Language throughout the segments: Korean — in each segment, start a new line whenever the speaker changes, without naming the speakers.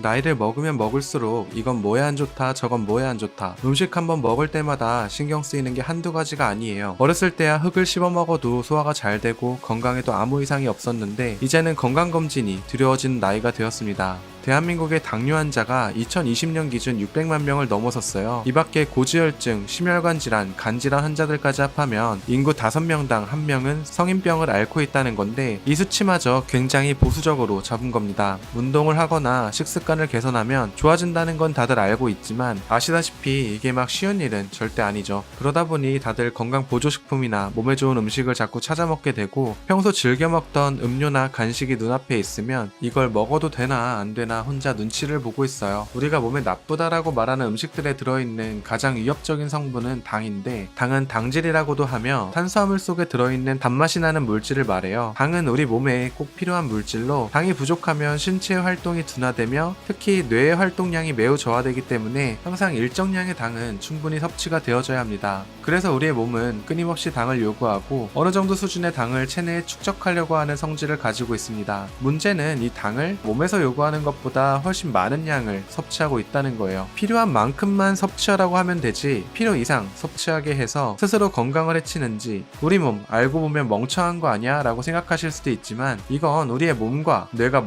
나이를 먹으면 먹을수록 이건 뭐야 안 좋다 저건 뭐야 안 좋다 음식 한번 먹을 때마다 신경 쓰이는 게 한두 가지가 아니에요. 어렸을 때야 흙을 씹어 먹어도 소화가 잘 되고 건강에도 아무 이상이 없었는데 이제는 건강검진이 두려워지는 나이가 되었습니다. 대한민국의 당뇨 환자가 2020년 기준 600만 명을 넘어섰어요. 이 밖에 고지혈증, 심혈관 질환, 간질환 환자들까지 합하면 인구 5명당 1명은 성인병을 앓고 있다는 건데 이 수치마저 굉장히 보수적으로 잡은 겁니다. 운동을 하거나 식습관을 개선하면 좋아진다는 건 다들 알고 있지만 아시다시피 이게 막 쉬운 일은 절대 아니죠. 그러다 보니 다들 건강 보조식품이나 몸에 좋은 음식을 자꾸 찾아 먹게 되고 평소 즐겨 먹던 음료나 간식이 눈앞에 있으면 이걸 먹어도 되나 안 되나 혼자 눈치를 보고 있어요. 우리가 몸에 나쁘다라고 말하는 음식들에 들어있는 가장 위협적인 성분은 당인데 당은 당질이라고도 하며 탄수화물 속에 들어있는 단맛이 나는 물질을 말해요. 당은 우리 몸에 꼭 필요한 물질로 당이 부족하면 신체의 활동이 둔화되며 특히 뇌의 활동량이 매우 저하되기 때문에 항상 일정량의 당은 충분히 섭취가 되어져야 합니다. 그래서 우리의 몸은 끊임없이 당을 요구하고 어느 정도 수준의 당을 체내에 축적하려고 하는 성질을 가지고 있습니다. 문제는 이 당을 몸에서 요구하는 것보다 훨씬 많은 양을 섭취하고 있다는 거예요. 필요한 만큼만 섭취하라고 하면 되지 필요 이상 섭취하게 해서 스스로 건강을 해치는지 우리 몸 알고 보면 멍청한 거 아니야? 라고 생각하실 수도 있지만 이건 우리의 몸과 뇌가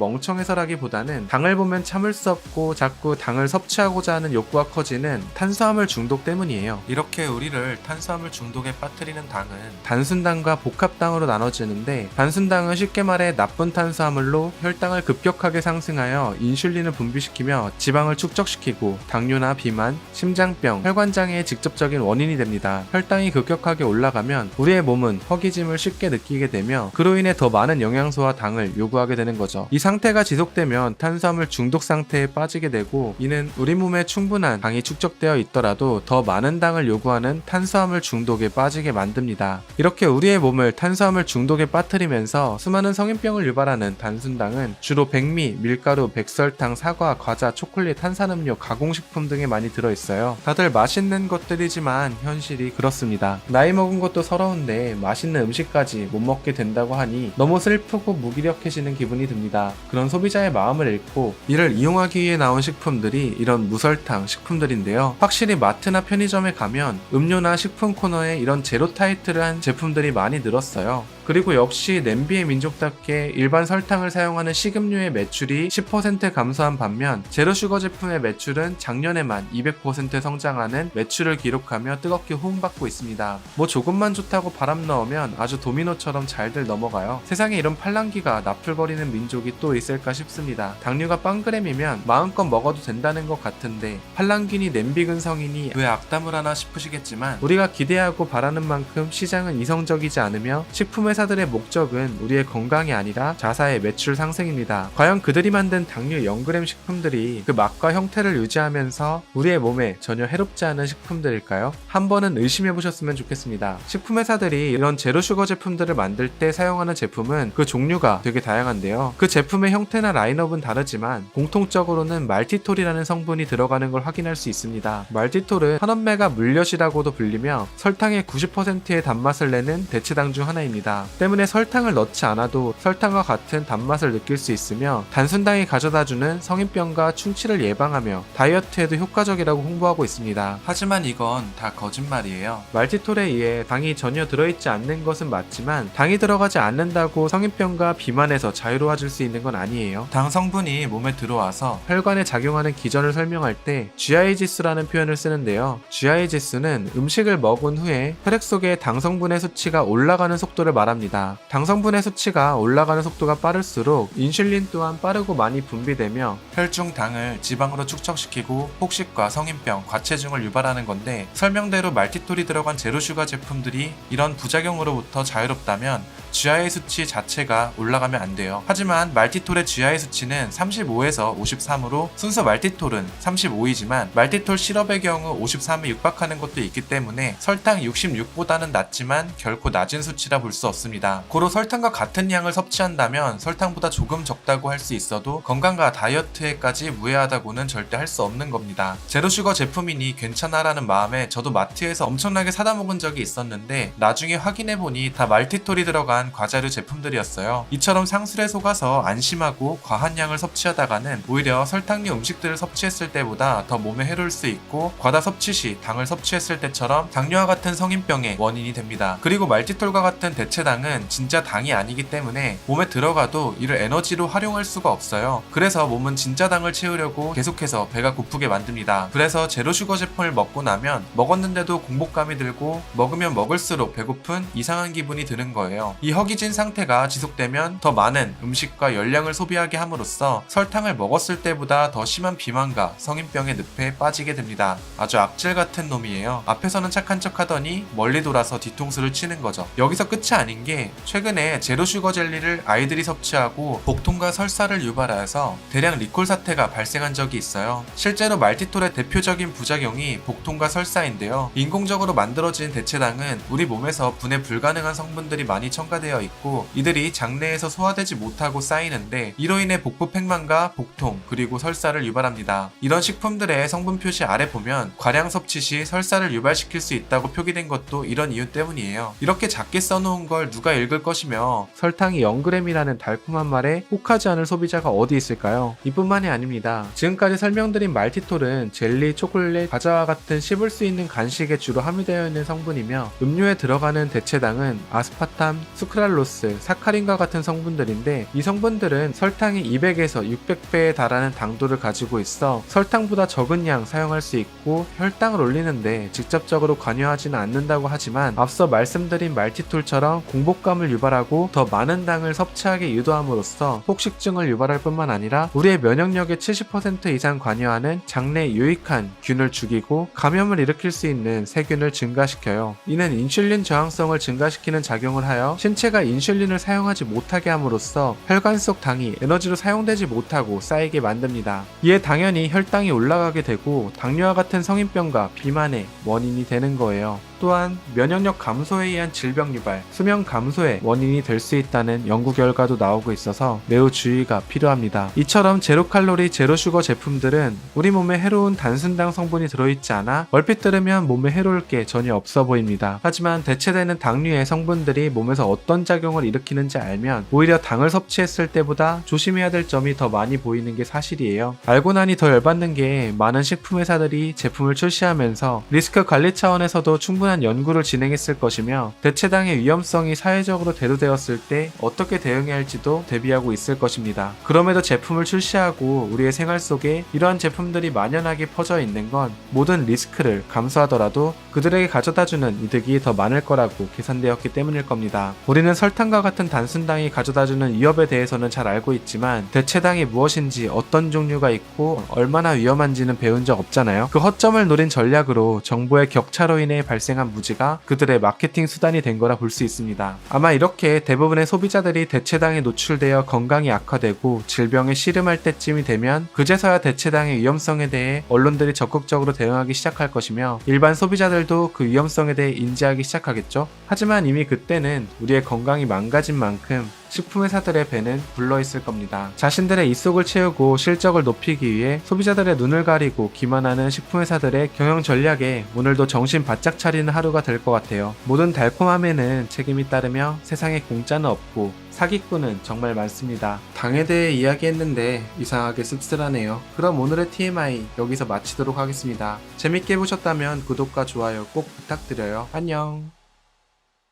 멍청해서라기보다는 당을 보면 참을 수 없고 자꾸 당을 섭취하고자 하는 욕구가 커지는 탄수화물 중독 때문이에요. 이렇게 우리를 탄수화물 중독에 빠뜨리는 당은 단순당과 복합당으로 나눠지는데 단순당은 쉽게 말해 나쁜 탄수화물로 혈당을 급격하게 상승하여 인슐린을 분비시키며 지방을 축적시키고 당뇨나 비만, 심장병, 혈관장애의 직접적인 원인이 됩니다. 혈당이 급격하게 올라가면 우리의 몸은 허기짐을 쉽게 느끼게 되며 그로 인해 더 많은 영양소와 당을 요구하게 되는 거죠. 이 상태가 지속되면 탄수화물 중독 상태에 빠지게 되고 이는 우리 몸에 충분한 당이 축적되어 있더라도 더 많은 당을 요구하는 탄수화물 중독에 빠지게 만듭니다. 이렇게 우리의 몸을 탄수화물 중독에 빠뜨리면서 수많은 성인병을 유발하는 단순당은 주로 백미, 밀가루, 백설탕, 사과, 과자, 초콜릿, 탄산음료, 가공식품 등에 많이 들어있어요. 다들 맛있는 것들이지만 현실이 그렇습니다. 나이 먹은 것도 서러운데 맛있는 음식까지 못 먹게 된다고 하니 너무 슬프고 무기력해지는 기분이 듭니다. 그런 소비자의 마음을 읽고 이를 이용하기 위해 나온 식품들이 이런 무설탕 식품들인데요. 확실히 마트나 편의점에 가면 음료나 식품 코너에 이런 제로 타이틀을 한 제품들이 많이 늘었어요. 그리고 역시 냄비의 민족답게 일반 설탕을 사용하는 식음료의 매출이 10% 감소한 반면 제로슈거 제품의 매출은 작년에만 200% 성장하는 매출을 기록하며 뜨겁게 호응받고 있습니다. 뭐 조금만 좋다고 바람 넣으면 아주 도미노처럼 잘들 넘어가요. 세상에 이런 팔랑귀가 나풀거리는 민족이 또 있을까 싶습니다. 당류가 빵그램이면 마음껏 먹어도 된다는 것 같은데 팔랑귀니 냄비 근성이니 왜 악담을 하나 싶으시겠지만 우리가 기대하고 바라는 만큼 시장은 이성적이지 않으며 식품 회사들의 목적은 우리의 건강이 아니라 자사의 매출 상승입니다. 과연 그들이 만든 당류 0g 식품들이 그 맛과 형태를 유지하면서 우리의 몸에 전혀 해롭지 않은 식품들일까요? 한 번은 의심해보셨으면 좋겠습니다. 식품 회사들이 이런 제로슈거 제품들을 만들 때 사용하는 제품은 그 종류가 되게 다양한데요. 그 제품의 형태나 라인업은 다르지만 공통적으로는 말티톨이라는 성분이 들어가는 걸 확인할 수 있습니다. 말티톨은 한엄메가 물엿이라고도 불리며 설탕의 90%의 단맛을 내는 대체당 중 하나입니다. 때문에 설탕을 넣지 않아도 설탕과 같은 단맛을 느낄 수 있으며 단순당이 가져다주는 성인병과 충치를 예방하며 다이어트에도 효과적이라고 홍보하고 있습니다. 하지만 이건 다 거짓말이에요. 말티톨에 의해 당이 전혀 들어있지 않는 것은 맞지만 당이 들어가지 않는다고 성인병과 비만에서 자유로워질 수 있는 건 아니에요. 당 성분이 몸에 들어와서 혈관에 작용하는 기전을 설명할 때 GI 지수라는 표현을 쓰는데요. GI 지수는 음식을 먹은 후에 혈액 속의 당 성분의 수치가 올라가는 속도를 말합니다. 당 성분의 수치가 올라가는 속도가 빠를수록 인슐린 또한 빠르고 많이 분비되며 혈중 당을 지방으로 축적시키고 폭식과 성인병, 과체중을 유발하는 건데 설명대로 말티톨이 들어간 제로슈가 제품들이 이런 부작용으로부터 자유롭다면 GI 수치 자체가 올라가면 안 돼요. 하지만 말티톨의 GI 수치는 35에서 53으로 순수 말티톨은 35이지만 말티톨 시럽의 경우 53에 육박하는 것도 있기 때문에 설탕 66보다는 낮지만 결코 낮은 수치라 볼 수 없습니다. 고로 설탕과 같은 양을 섭취한다면 설탕보다 조금 적다고 할 수 있어도 건강과 다이어트에까지 무해하다고는 절대 할 수 없는 겁니다. 제로슈거 제품이니 괜찮아라는 마음에 저도 마트에서 엄청나게 사다 먹은 적이 있었는데 나중에 확인해보니 다 말티톨이 들어간 다양한 과자류 제품들이었어요. 이처럼 상술에 속아서 안심하고 과한 양을 섭취하다가는 오히려 설탕류 음식들을 섭취했을 때보다 더 몸에 해로울 수 있고 과다 섭취 시 당을 섭취했을 때처럼 당뇨와 같은 성인병의 원인이 됩니다. 그리고 말티톨과 같은 대체당은 진짜 당이 아니기 때문에 몸에 들어가도 이를 에너지로 활용할 수가 없어요. 그래서 몸은 진짜 당을 채우려고 계속해서 배가 고프게 만듭니다. 그래서 제로슈거 제품을 먹고 나면 먹었는데도 공복감이 들고 먹으면 먹을수록 배고픈 이상한 기분이 드는 거예요. 이 허기진 상태가 지속되면 더 많은 음식과 열량을 소비하게 함으로써 설탕을 먹었을 때보다 더 심한 비만과 성인병의 늪에 빠지게 됩니다. 아주 악질 같은 놈이에요. 앞에서는 착한 척 하더니 멀리 돌아서 뒤통수를 치는 거죠. 여기서 끝이 아닌 게 최근에 제로슈거 젤리를 아이들이 섭취하고 복통과 설사를 유발하여서 대량 리콜 사태가 발생한 적이 있어요. 실제로 말티톨의 대표적인 부작용이 복통과 설사인데요. 인공적으로 만들어진 대체당은 우리 몸에서 분해 불가능한 성분들이 많이 첨가되어 있고 이들이 장내에서 소화되지 못하고 쌓이는데 이로 인해 복부 팽만과 복통 그리고 설사를 유발합니다. 이런 식품들의 성분 표시 아래 보면 과량 섭취 시 설사를 유발시킬 수 있다고 표기된 것도 이런 이유 때문이에요. 이렇게 작게 써놓은 걸 누가 읽을 것이며 설탕이 0g이라는 달콤한 말에 혹하지 않을 소비자가 어디 있을까요? 이뿐만이 아닙니다. 지금까지 설명드린 말티톨은 젤리, 초콜릿, 과자와 같은 씹을 수 있는 간식에 주로 함유되어 있는 성분이며 음료에 들어가는 대체당은 아스파탐, 수크랄로스, 사카린과 같은 성분들인데 이 성분들은 설탕이 200에서 600배에 달하는 당도를 가지고 있어 설탕보다 적은 양 사용할 수 있고 혈당을 올리는데 직접적으로 관여하지는 않는다고 하지만 앞서 말씀드린 말티톨처럼 공복감을 유발하고 더 많은 당을 섭취하게 유도함으로써 폭식증을 유발할 뿐만 아니라 우리의 면역력의 70% 이상 관여하는 장내 유익한 균을 죽이고 감염을 일으킬 수 있는 세균을 증가시켜요. 이는 인슐린 저항성을 증가시키는 작용을 하여 신체가 인슐린을 사용하지 못하게 함으로써 혈관 속 당이 에너지로 사용되지 못하고 쌓이게 만듭니다. 이에 당연히 혈당이 올라가게 되고 당뇨와 같은 성인병과 비만의 원인이 되는 거예요. 또한 면역력 감소에 의한 질병 유발, 수명 감소의 원인이 될 수 있다는 연구 결과도 나오고 있어서 매우 주의가 필요합니다. 이처럼 제로칼로리 제로슈거 제품들은 우리 몸에 해로운 단순당 성분이 들어있지 않아 얼핏 들으면 몸에 해로울 게 전혀 없어 보입니다. 하지만 대체되는 당류의 성분들이 몸에서 어떤 작용을 일으키는지 알면 오히려 당을 섭취했을 때보다 조심해야 될 점이 더 많이 보이는 게 사실이에요. 알고 나니 더 열받는 게 많은 식품회사들이 제품을 출시하면서 리스크 관리 차원에서도 충분한 연구를 진행했을 것이며 대체당의 위험성이 사회적으로 대두되었을 때 어떻게 대응해야 할지도 대비하고 있을 것입니다. 그럼에도 제품을 출시하고 우리의 생활 속에 이러한 제품들이 만연하게 퍼져 있는 건 모든 리스크를 감수하더라도 그들에게 가져다주는 이득이 더 많을 거라고 계산되었기 때문일 겁니다. 우리는 설탕과 같은 단순당이 가져다주는 위협에 대해서는 잘 알고 있지만 대체당이 무엇인지 어떤 종류가 있고 얼마나 위험한지는 배운 적 없잖아요. 그 허점을 노린 전략으로 정보의 격차로 인해 발생한 무지가 그들의 마케팅 수단이 된 거라 볼 수 있습니다. 아마 이렇게 대부분의 소비자들이 대체당에 노출되어 건강이 악화되고 질병에 씨름할 때쯤이 되면 그제서야 대체당의 위험성에 대해 언론들이 적극적으로 대응하기 시작할 것이며 일반 소비자들도 그 위험성에 대해 인지하기 시작하겠죠. 하지만 이미 그때는 우리의 건강이 망가진 만큼 식품회사들의 배는 불러있을 겁니다. 자신들의 입속을 채우고 실적을 높이기 위해 소비자들의 눈을 가리고 기만하는 식품회사들의 경영 전략에 오늘도 정신 바짝 차리는 하루가 될 것 같아요. 모든 달콤함에는 책임이 따르며 세상에 공짜는 없고 사기꾼은 정말 많습니다. 당에 대해 이야기했는데 이상하게 씁쓸하네요. 그럼 오늘의 TMI 여기서 마치도록 하겠습니다. 재밌게 보셨다면 구독과 좋아요 꼭 부탁드려요. 안녕.